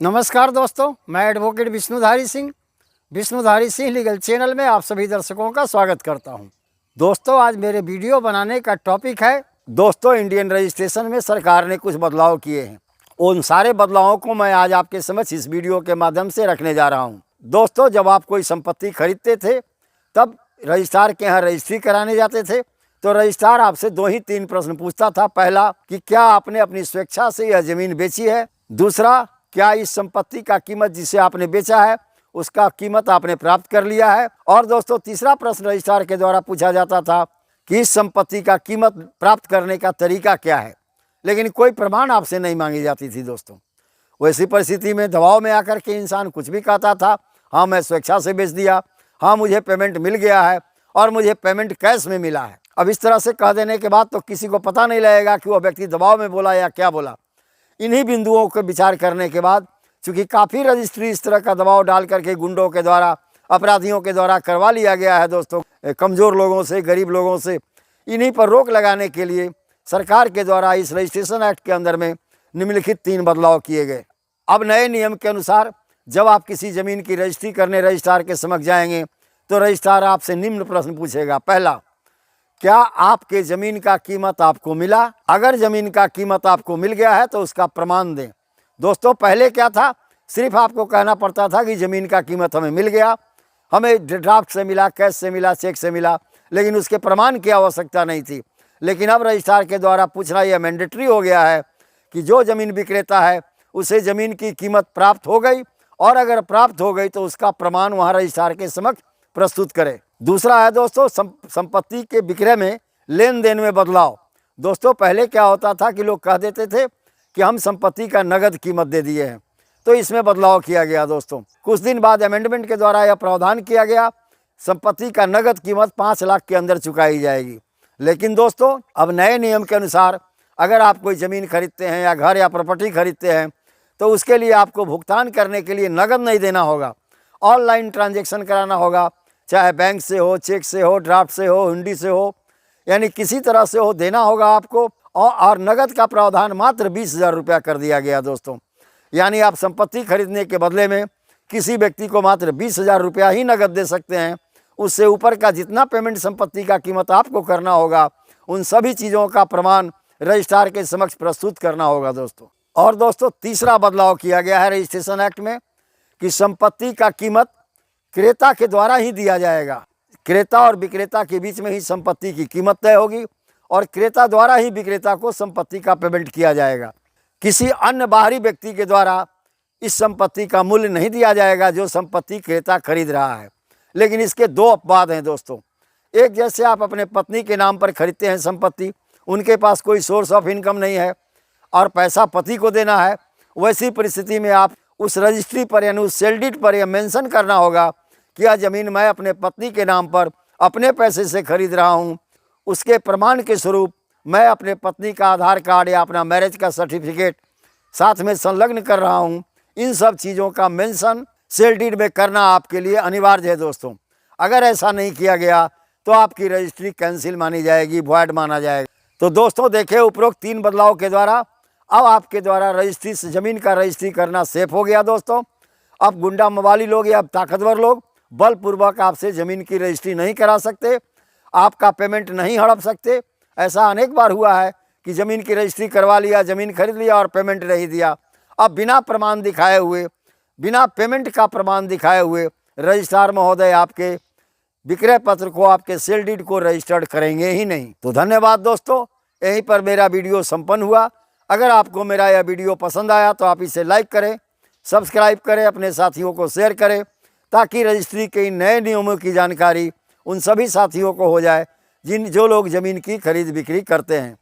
नमस्कार दोस्तों, मैं advocate Vishnudhari Singh legal channel में आप सभी दर्शकों का स्वागत करता हूं। दोस्तों, आज मेरे वीडियो बनाने का टॉपिक है दोस्तों इंडियन रजिस्ट्रेशन में सरकार ने कुछ बदलाव किए हैं। उन सारे बदलावों को मैं आज आपके समक्ष इस वीडियो के माध्यम से रखने जा रहा हूँ। दोस्तों, जब आप कोई संपत्ति खरीदते थे तब रजिस्ट्रार के यहाँ रजिस्ट्री कराने जाते थे तो रजिस्ट्रार आपसे 2 ही 3 प्रश्न पूछता था। पहला कि क्या आपने अपनी स्वेच्छा से यह जमीन बेची है। दूसरा, क्या इस संपत्ति का कीमत जिसे आपने बेचा है उसका कीमत आपने प्राप्त कर लिया है। और दोस्तों, तीसरा प्रश्न रजिस्ट्रार के द्वारा पूछा जाता था कि इस संपत्ति का कीमत प्राप्त करने का तरीका क्या है, लेकिन कोई प्रमाण आपसे नहीं मांगी जाती थी। दोस्तों, वैसी परिस्थिति में दबाव में आकर के इंसान कुछ भी कहता था। हाँ, मैं स्वेच्छा से बेच दिया, हाँ मुझे पेमेंट मिल गया है और मुझे पेमेंट कैश में मिला है। अब इस तरह से कह देने के बाद तो किसी को पता नहीं लगेगा कि वो व्यक्ति दबाव में बोला या क्या बोला। इन्हीं बिंदुओं को विचार करने के बाद, चूँकि काफ़ी रजिस्ट्री इस तरह का दबाव डाल करके गुंडों के द्वारा, अपराधियों के द्वारा करवा लिया गया है दोस्तों, कमज़ोर लोगों से, गरीब लोगों से, इन्हीं पर रोक लगाने के लिए सरकार के द्वारा इस रजिस्ट्रेशन एक्ट के अंदर में निम्नलिखित 3 बदलाव किए गए। अब नए नियम के अनुसार जब आप किसी ज़मीन की रजिस्ट्री करने रजिस्ट्रार के समक्ष जाएंगे तो रजिस्ट्रार आपसे निम्न प्रश्न पूछेगा। पहला, क्या आपके ज़मीन का कीमत आपको मिला। अगर ज़मीन का कीमत आपको मिल गया है तो उसका प्रमाण दें। दोस्तों, पहले क्या था, सिर्फ आपको कहना पड़ता था कि ज़मीन का कीमत हमें मिल गया, हमें ड्राफ्ट से मिला, कैश से मिला, चेक से मिला, लेकिन उसके प्रमाण की आवश्यकता नहीं थी। लेकिन अब रजिस्ट्रार के द्वारा पूछना यह मैंडेटरी हो गया है कि जो ज़मीन विक्रेता है उसे ज़मीन की कीमत प्राप्त हो गई, और अगर प्राप्त हो गई तो उसका प्रमाण वहाँ रजिस्ट्रार के समक्ष प्रस्तुत करे। दूसरा है दोस्तों, संपत्ति के विक्रय में, लेन देन में बदलाव। दोस्तों, पहले क्या होता था कि लोग कह देते थे कि हम संपत्ति का नगद कीमत दे दिए हैं, तो इसमें बदलाव किया गया। दोस्तों, कुछ दिन बाद अमेंडमेंट के द्वारा यह प्रावधान किया गया, संपत्ति का नगद कीमत 5 लाख के अंदर चुकाई जाएगी। लेकिन दोस्तों, अब नए नियम के अनुसार अगर आप कोई ज़मीन खरीदते हैं या घर या प्रॉपर्टी खरीदते हैं तो उसके लिए आपको भुगतान करने के लिए नगद नहीं देना होगा, ऑनलाइन ट्रांजैक्शन कराना होगा, चाहे बैंक से हो, चेक से हो, ड्राफ्ट से हो, हुंडी से हो, यानी किसी तरह से हो, देना होगा आपको। और नगद का प्रावधान मात्र 20,000 रुपया कर दिया गया। दोस्तों, यानी आप संपत्ति खरीदने के बदले में किसी व्यक्ति को मात्र 20,000 रुपया ही नगद दे सकते हैं। उससे ऊपर का जितना पेमेंट संपत्ति का कीमत आपको करना होगा, उन सभी चीज़ों का प्रमाण रजिस्ट्रार के समक्ष प्रस्तुत करना होगा। दोस्तों, और दोस्तों, तीसरा बदलाव किया गया है रजिस्ट्रेशन एक्ट में कि संपत्ति का कीमत क्रेता के द्वारा ही दिया जाएगा। क्रेता और विक्रेता के बीच में ही संपत्ति की कीमत तय होगी और क्रेता द्वारा ही विक्रेता को संपत्ति का पेमेंट किया जाएगा। किसी अन्य बाहरी व्यक्ति के द्वारा इस संपत्ति का मूल्य नहीं दिया जाएगा जो संपत्ति क्रेता खरीद रहा है। लेकिन इसके 2 अपवाद हैं दोस्तों। एक, जैसे आप अपने पत्नी के नाम पर खरीदते हैं संपत्ति, उनके पास कोई सोर्स ऑफ इनकम नहीं है और पैसा पति को देना है, वैसी परिस्थिति में आप उस रजिस्ट्री पर यानी उस सेल डीड पर यह मेंशन करना होगा कि यह ज़मीन मैं अपने पत्नी के नाम पर अपने पैसे से खरीद रहा हूँ। उसके प्रमाण के स्वरूप मैं अपने पत्नी का आधार कार्ड या अपना मैरिज का सर्टिफिकेट साथ में संलग्न कर रहा हूँ। इन सब चीज़ों का मेंशन सेल डीड में करना आपके लिए अनिवार्य है। दोस्तों, अगर ऐसा नहीं किया गया तो आपकी रजिस्ट्री कैंसिल मानी जाएगी, वॉइड माना जाएगा। तो दोस्तों, देखें, उपरोक्त 3 बदलाव के द्वारा अब आपके द्वारा रजिस्ट्री, ज़मीन का रजिस्ट्री करना सेफ हो गया। दोस्तों, अब गुंडा मवाली लोग या ताकतवर लोग बलपूर्वक आपसे ज़मीन की रजिस्ट्री नहीं करा सकते, आपका पेमेंट नहीं हड़प सकते। ऐसा अनेक बार हुआ है कि ज़मीन की रजिस्ट्री करवा लिया, ज़मीन खरीद लिया और पेमेंट नहीं दिया। अब बिना प्रमाण दिखाए हुए, बिना पेमेंट का प्रमाण दिखाए हुए रजिस्ट्रार महोदय आपके विक्रय पत्र को, आपके सेल डीड को रजिस्टर्ड करेंगे ही नहीं। तो धन्यवाद दोस्तों, यहीं पर मेरा वीडियो संपन्न हुआ। अगर आपको मेरा यह वीडियो पसंद आया तो आप इसे लाइक करें, सब्सक्राइब करें, अपने साथियों को शेयर करें, ताकि रजिस्ट्री के नए नियमों की जानकारी उन सभी साथियों को हो जाए जो लोग ज़मीन की खरीद बिक्री करते हैं।